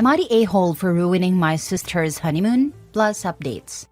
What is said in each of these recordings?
Am I the a-hole for ruining my sister's honeymoon? Plus updates.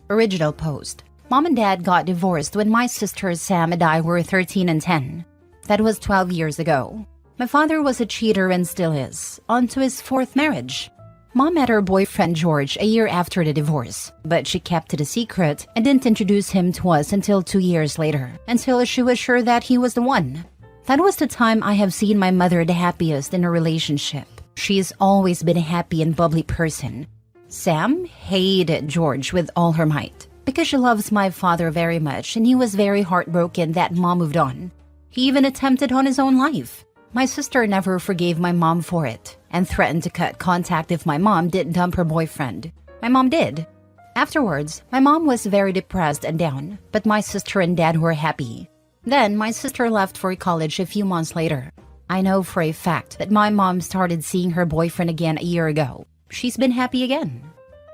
Original post. Mom and Dad got divorced when my sisters Sam and I were 13 and 10. That was 12 years ago. My father was a cheater and still is, on to his fourth marriage. Mom met her boyfriend George a year after the divorce, but she kept it a secret and didn't introduce him to us until 2 years later, until she was sure that he was the one. That was the time I have seen my mother the happiest in a relationship. She's always been a happy and bubbly person. Sam hated George with all her might because she loves my father very much, and he was very heartbroken that Mom moved on. He even attempted on his own life. My sister never forgave my mom for it and threatened to cut contact if my mom didn't dump her boyfriend. My mom did. Afterwards, my mom was very depressed and down, but my sister and dad were happy. Then my sister left for college a few months later. I know for a fact that my mom started seeing her boyfriend again a year ago. She's been happy again.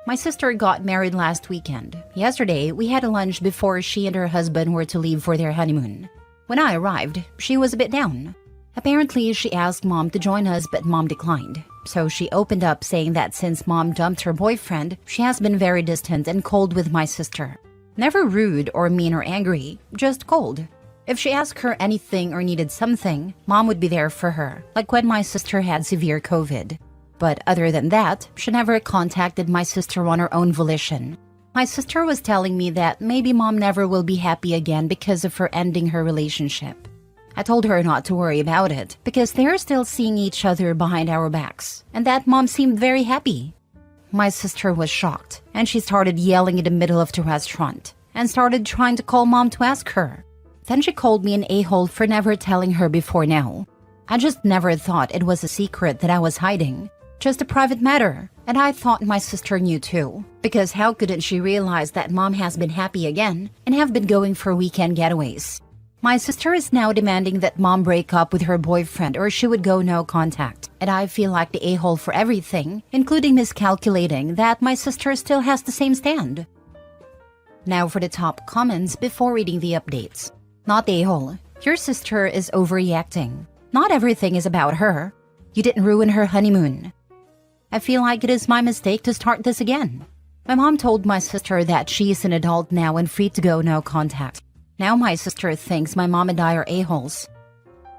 My sister got married last weekend. Yesterday, we had a lunch before she and her husband were to leave for their honeymoon. When I arrived, she was a bit down. Apparently, she asked Mom to join us, but Mom declined. So she opened up saying that since Mom dumped her boyfriend, she has been very distant and cold with my sister. Never rude or mean or angry, just cold. If she asked her anything or needed something, Mom would be there for her, like when my sister had severe COVID. But other than that, she never contacted my sister on her own volition. My sister was telling me that maybe Mom never will be happy again because of her ending her relationship. I told her not to worry about it because they're still seeing each other behind our backs, and that Mom seemed very happy. My sister was shocked, and she started yelling in the middle of the restaurant and started trying to call Mom to ask her. Then she called me an a-hole for never telling her before now. I just never thought it was a secret that I was hiding. Just a private matter. And I thought my sister knew too. Because how couldn't she realize that Mom has been happy again and have been going for weekend getaways? My sister is now demanding that Mom break up with her boyfriend or she would go no contact. And I feel like the a-hole for everything, including miscalculating that my sister still has the same stand. Now for the top comments before reading the updates. Not the a-hole. Your sister is overreacting. Not everything is about her. You didn't ruin her honeymoon. I feel like it is my mistake to start this again. My mom told my sister that she is an adult now and free to go no contact. Now my sister thinks my mom and I are a-holes.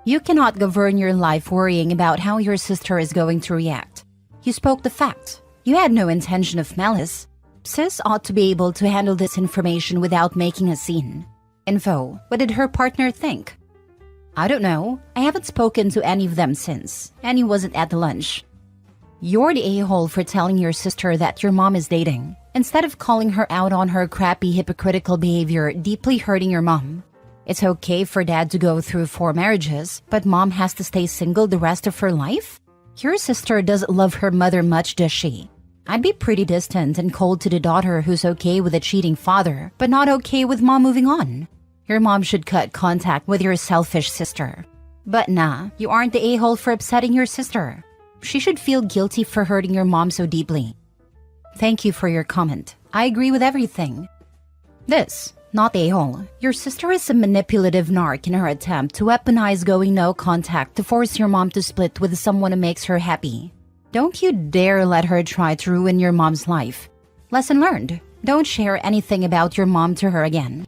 You cannot govern your life worrying about how your sister is going to react. You spoke the fact. You had no intention of malice. Sis ought to be able to handle this information without making a scene. Info. What did her partner think? I don't know. I haven't spoken to any of them since. Annie wasn't at the lunch. You're the a-hole for telling your sister that your mom is dating, instead of calling her out on her crappy hypocritical behavior deeply hurting your mom. It's okay for dad to go through 4 marriages, but mom has to stay single the rest of her life? Your sister doesn't love her mother much, does she? I'd be pretty distant and cold to the daughter who's okay with a cheating father, but not okay with mom moving on. Your mom should cut contact with your selfish sister. But nah, you aren't the a-hole for upsetting your sister. She should feel guilty for hurting your mom so deeply. Thank you for your comment. I agree with everything. This, not the a-hole. Your sister is a manipulative narc in her attempt to weaponize going no contact to force your mom to split with someone who makes her happy. Don't you dare let her try to ruin your mom's life. Lesson learned. Don't share anything about your mom to her again.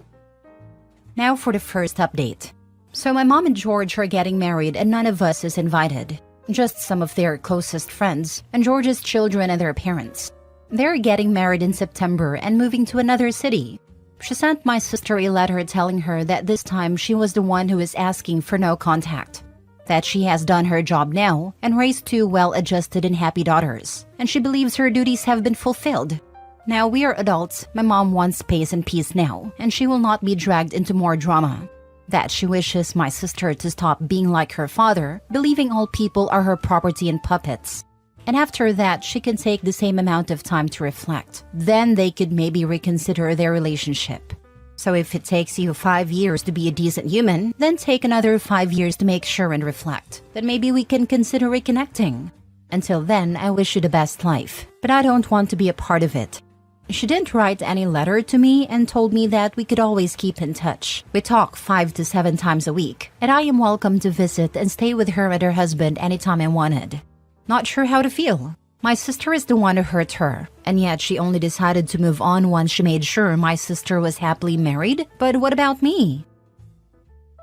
Now for the first update. So my mom and George are getting married and none of us is invited. Just some of their closest friends and George's children and their parents. They're getting married in September and moving to another city. She sent my sister a letter telling her that this time she was the one who is asking for no contact. That she has done her job now and raised 2 well-adjusted and happy daughters. And she believes her duties have been fulfilled. Now we are adults, my mom wants space and peace now, and she will not be dragged into more drama. That she wishes my sister to stop being like her father, believing all people are her property and puppets. And after that, she can take the same amount of time to reflect. Then they could maybe reconsider their relationship. So if it takes you 5 years to be a decent human, then take another 5 years to make sure and reflect. Then maybe we can consider reconnecting. Until then, I wish you the best life, but I don't want to be a part of it. She didn't write any letter to me and told me that we could always keep in touch. We talk 5 to 7 times a week, and I am welcome to visit and stay with her and her husband anytime I wanted. Not sure how to feel. My sister is the one who hurt her, and yet she only decided to move on once she made sure my sister was happily married. But what about me?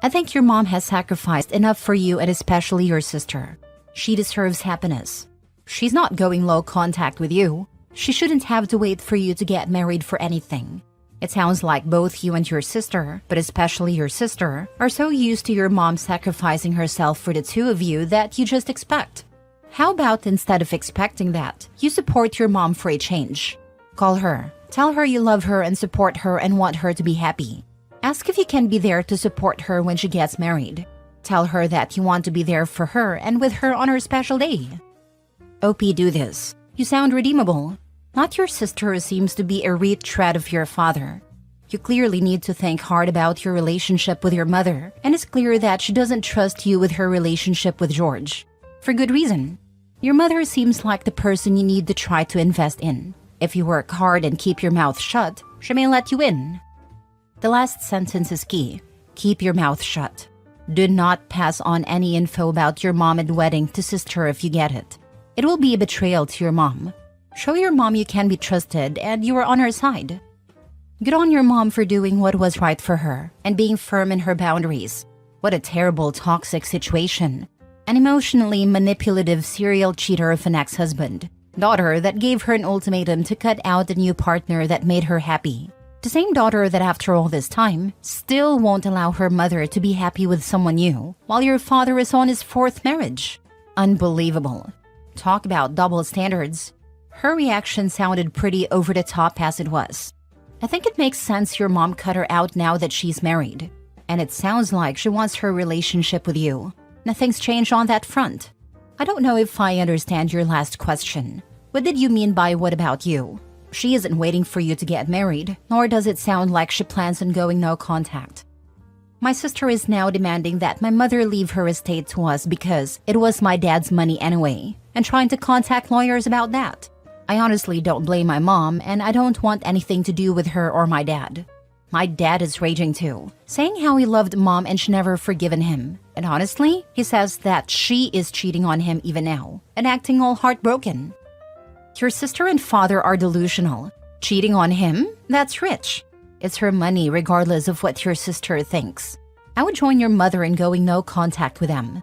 I think your mom has sacrificed enough for you and especially your sister. She deserves happiness. She's not going low contact with you. She shouldn't have to wait for you to get married for anything. It sounds like both you and your sister, but especially your sister, are so used to your mom sacrificing herself for the two of you that you just expect. How about instead of expecting that, you support your mom for a change? Call her, tell her you love her and support her and want her to be happy. Ask if you can be there to support her when she gets married. Tell her that you want to be there for her and with her on her special day. OP, do this. You sound redeemable. Not your sister who seems to be a retread of your father. You clearly need to think hard about your relationship with your mother, and it's clear that she doesn't trust you with her relationship with George. For good reason. Your mother seems like the person you need to try to invest in. If you work hard and keep your mouth shut, she may let you in. The last sentence is key. Keep your mouth shut. Do not pass on any info about your mom and wedding to sister if you get it. It will be a betrayal to your mom. Show your mom you can be trusted and you are on her side. Good on your mom for doing what was right for her and being firm in her boundaries. What a terrible, toxic situation. An emotionally manipulative serial cheater of an ex-husband. Daughter that gave her an ultimatum to cut out a new partner that made her happy. The same daughter that after all this time still won't allow her mother to be happy with someone new while your father is on his fourth marriage. Unbelievable. Talk about double standards. Her reaction sounded pretty over the top as it was. I think it makes sense your mom cut her out now that she's married. And it sounds like she wants her relationship with you. Nothing's changed on that front. I don't know if I understand your last question. What did you mean by what about you? She isn't waiting for you to get married, nor does it sound like she plans on going no contact. My sister is now demanding that my mother leave her estate to us because it was my dad's money anyway, and trying to contact lawyers about that. I honestly don't blame my mom, and I don't want anything to do with her or my dad. My dad is raging too, saying how he loved mom and she never forgiven him. And honestly, he says that she is cheating on him even now, and acting all heartbroken. Your sister and father are delusional. Cheating on him? That's rich. It's her money regardless of what your sister thinks. I would join your mother in going no contact with them.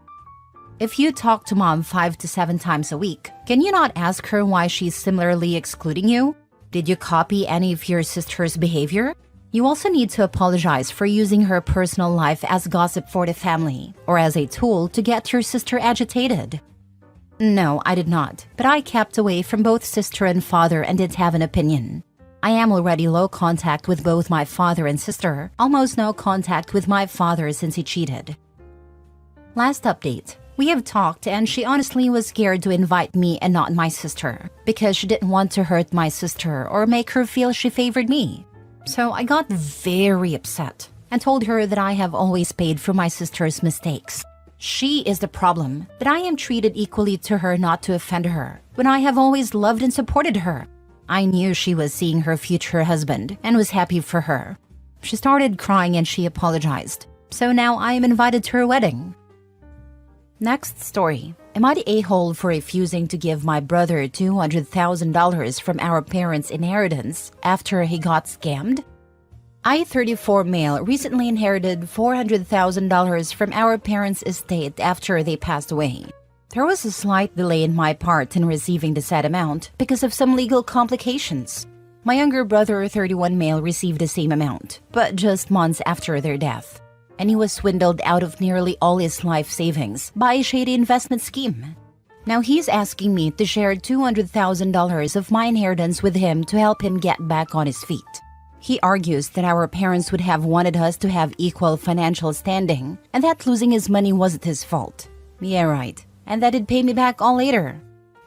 If you talk to mom 5 to 7 times a week, can you not ask her why she's similarly excluding you? Did you copy any of your sister's behavior? You also need to apologize for using her personal life as gossip for the family, or as a tool to get your sister agitated. No, I did not, but I kept away from both sister and father and didn't have an opinion. I am already low contact with both my father and sister, almost no contact with my father since he cheated. Last update. We have talked and she honestly was scared to invite me and not my sister, because she didn't want to hurt my sister or make her feel she favored me. So I got very upset and told her that I have always paid for my sister's mistakes. She is the problem, that I am treated equally to her not to offend her, when I have always loved and supported her. I knew she was seeing her future husband and was happy for her. She started crying and she apologized. So now I am invited to her wedding. Next story. Am I the a-hole for refusing to give my brother $200,000 from our parents' inheritance after he got scammed? I, 34 male, recently inherited $400,000 from our parents' estate after they passed away. There was a slight delay in my part in receiving the said amount because of some legal complications. My younger brother, 31 male, received the same amount, but just months after their death. And he was swindled out of nearly all his life savings by a shady investment scheme. Now he's asking me to share $200,000 of my inheritance with him to help him get back on his feet. He argues that our parents would have wanted us to have equal financial standing, and that losing his money wasn't his fault. Yeah, right. And that he'd pay me back all later.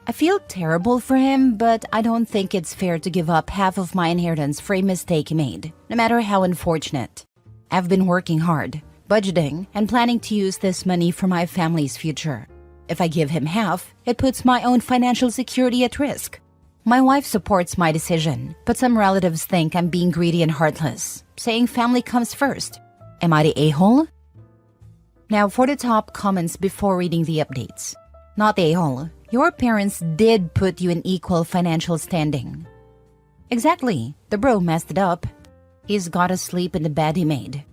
I feel terrible for him, but I don't think it's fair to give up half of my inheritance for a mistake he made, no matter how unfortunate. I've been working hard, budgeting, and planning to use this money for my family's future. If I give him half, it puts my own financial security at risk. My wife supports my decision, but some relatives think I'm being greedy and heartless, saying family comes first. Am I the a-hole? Now for the top comments before reading the updates. Not the a-hole. Your parents did put you in equal financial standing. Exactly, the bro messed it up. He's gotta sleep in the bed he made.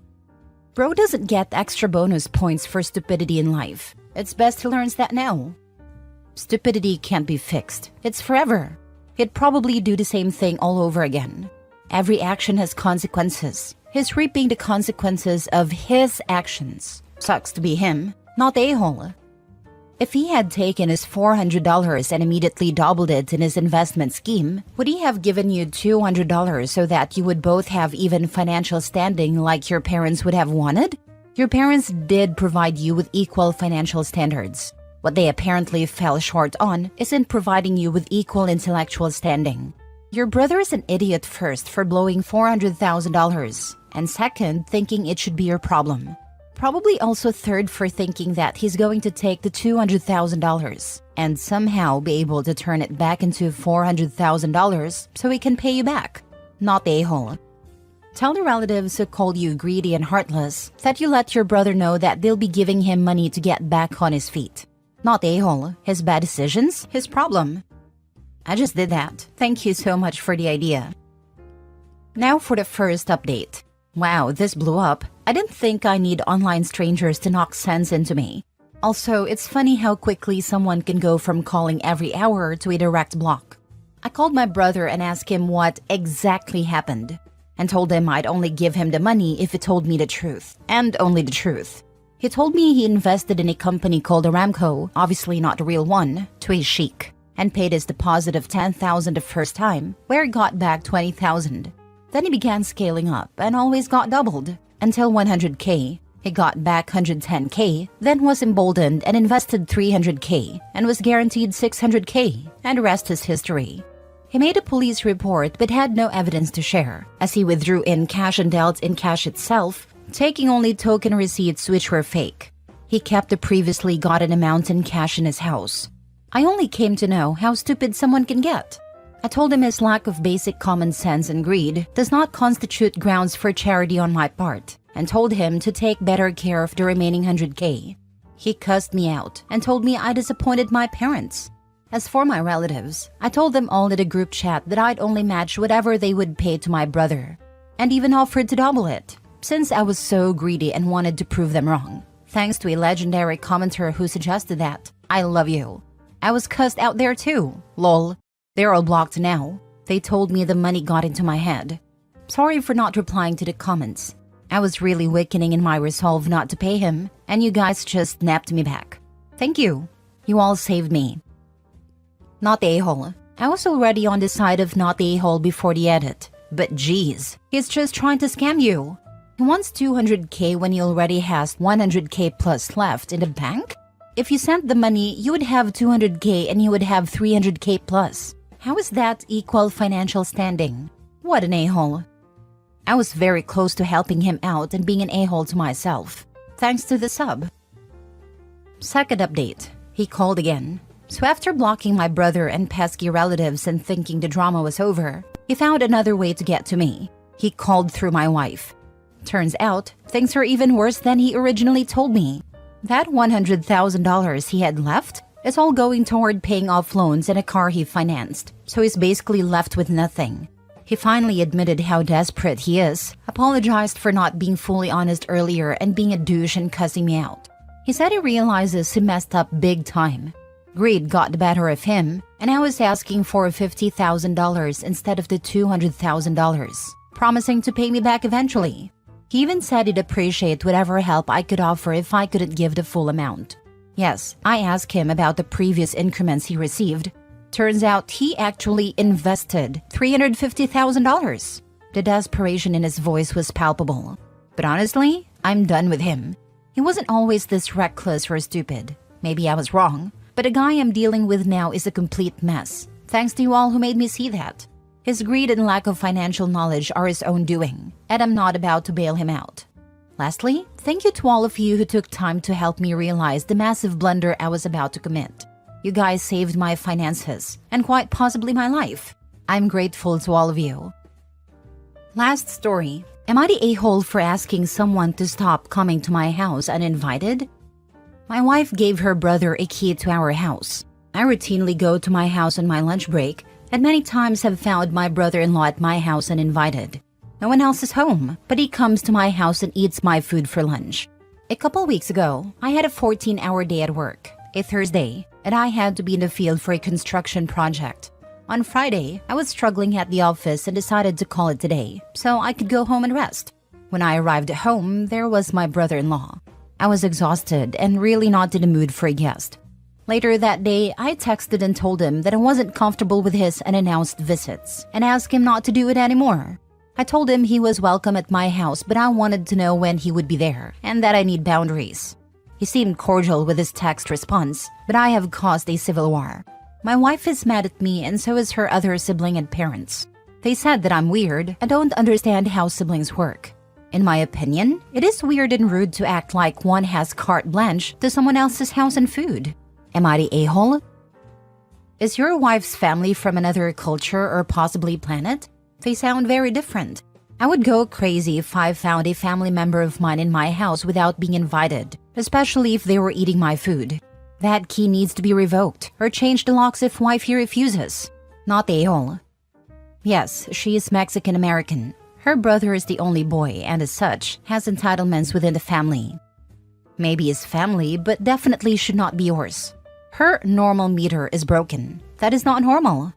Bro doesn't get extra bonus points for stupidity in life. It's best he learns that now. Stupidity can't be fixed. It's forever. He'd probably do the same thing all over again. Every action has consequences. He's reaping the consequences of his actions. Sucks to be him, not the a-hole. If he had taken his $400 and immediately doubled it in his investment scheme, would he have given you $200 so that you would both have even financial standing like your parents would have wanted? Your parents did provide you with equal financial standards. What they apparently fell short on isn't providing you with equal intellectual standing. Your brother is an idiot first for blowing $400,000, and second, thinking it should be your problem. Probably also third for thinking that he's going to take the $200,000 and somehow be able to turn it back into $400,000 so he can pay you back. Not the a-hole. Tell the relatives who called you greedy and heartless that you let your brother know that they'll be giving him money to get back on his feet. Not the a-hole. His bad decisions, his problem. I just did that. Thank you so much for the idea. Now for the first update. Wow, this blew up. I didn't think I need online strangers to knock sense into me. Also, it's funny how quickly someone can go from calling every hour to a direct block. I called my brother and asked him what exactly happened, and told him I'd only give him the money if he told me the truth, and only the truth. He told me he invested in a company called Aramco, obviously not the real one, to a sheik, and paid his deposit of $10,000 the first time, where he got back $20,000. Then he began scaling up and always got doubled until $100K. He got back $110K, then was emboldened and invested $300K and was guaranteed $600K, and the rest is history. He made a police report but had no evidence to share, as he withdrew in cash and dealt in cash itself, taking only token receipts which were fake. He kept the previously gotten amount in cash in his house. I only came to know how stupid someone can get. I told him his lack of basic common sense and greed does not constitute grounds for charity on my part, and told him to take better care of the remaining $100K. He cussed me out and told me I disappointed my parents. As for my relatives, I told them all in a group chat that I'd only match whatever they would pay to my brother, and even offered to double it, since I was so greedy and wanted to prove them wrong. Thanks to a legendary commenter who suggested that. I love you. I was cussed out there too. Lol. They're all blocked now. They told me the money got into my head. Sorry for not replying to the comments. I was really weakening in my resolve not to pay him, and you guys just snapped me back. Thank you. You all saved me. Not the a-hole. I was already on the side of not the a-hole before the edit. But geez, he's just trying to scam you. He wants $200K when he already has $100K plus left in the bank? If you sent the money, you would have $200K and you would have $300K plus. How is that equal financial standing? What an a-hole. I was very close to helping him out and being an a-hole to myself. Thanks to the sub. Second update. He called again. So after blocking my brother and pesky relatives and thinking the drama was over, he found another way to get to me. He called through my wife. Turns out, things are even worse than he originally told me. That $100,000 he had left is all going toward paying off loans and a car he financed, so he's basically left with nothing. He finally admitted how desperate he is, apologized for not being fully honest earlier and being a douche and cussing me out. He said he realizes he messed up big time. Greed got the better of him, and I was asking for $50,000 instead of the $200,000, promising to pay me back eventually. He even said he'd appreciate whatever help I could offer if I couldn't give the full amount. Yes, I asked him about the previous increments he received. Turns out he actually invested $350,000. The desperation in his voice was palpable. But honestly, I'm done with him. He wasn't always this reckless or stupid. Maybe I was wrong, but the guy I'm dealing with now is a complete mess. Thanks to you all who made me see that. His greed and lack of financial knowledge are his own doing, and I'm not about to bail him out. Lastly, thank you to all of you who took time to help me realize the massive blunder I was about to commit. You guys saved my finances, and quite possibly my life. I'm grateful to all of you. Last story. Am I the a-hole for asking someone to stop coming to my house uninvited? My wife gave her brother a key to our house. I routinely go to my house on my lunch break, and many times have found my brother-in-law at my house uninvited. No one else is home, but he comes to my house and eats my food for lunch. A couple weeks ago, I had a 14-hour day at work, a Thursday, and I had to be in the field for a construction project. On Friday, I was struggling at the office and decided to call it today, so I could go home and rest. When I arrived at home, there was my brother-in-law. I was exhausted and really not in the mood for a guest. Later that day, I texted and told him that I wasn't comfortable with his unannounced visits and asked him not to do it anymore. I told him he was welcome at my house, but I wanted to know when he would be there and that I need boundaries. He seemed cordial with his text response, but I have caused a civil war. My wife is mad at me and so is her other sibling and parents. They said that I'm weird and don't understand how siblings work. In my opinion, it is weird and rude to act like one has carte blanche to someone else's house and food. Am I the a-hole? Is your wife's family from another culture or possibly planet? They sound very different. I would go crazy if I found a family member of mine in my house without being invited, especially if they were eating my food. That key needs to be revoked or change the locks if wifey refuses. Not the a-hole. Yes, she is Mexican-American. Her brother is the only boy and as such, has entitlements within the family. Maybe his family, but definitely should not be yours. Her normal meter is broken. That is not normal.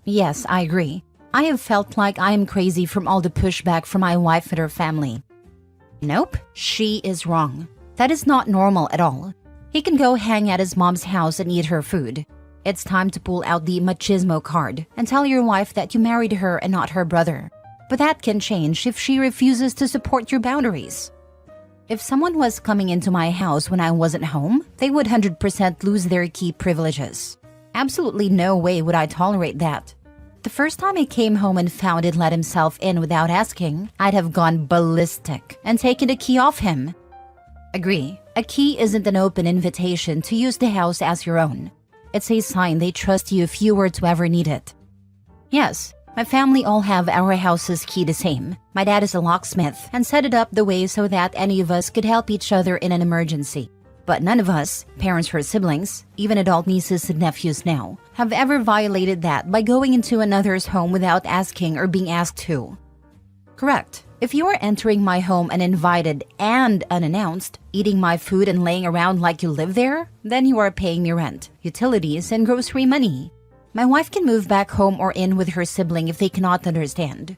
Yes, I agree. I have felt like I am crazy from all the pushback from my wife and her family. Nope, she is wrong. That is not normal at all. He can go hang at his mom's house and eat her food. It's time to pull out the machismo card and tell your wife that you married her and not her brother. But that can change if she refuses to support your boundaries. If someone was coming into my house when I wasn't home, they would 100% lose their key privileges. Absolutely no way would I tolerate that. The first time I came home and found he'd let himself in without asking, I'd have gone ballistic and taken the key off him. Agree, a key isn't an open invitation to use the house as your own. It's a sign they trust you if you were to ever need it. Yes, my family all have our house's key the same. My dad is a locksmith and set it up the way so that any of us could help each other in an emergency. But none of us, parents or siblings, even adult nieces and nephews now, have ever violated that by going into another's home without asking or being asked to. Correct. If you are entering my home uninvited and unannounced, eating my food and laying around like you live there, then you are paying me rent, utilities, and grocery money. My wife can move back home or in with her sibling if they cannot understand.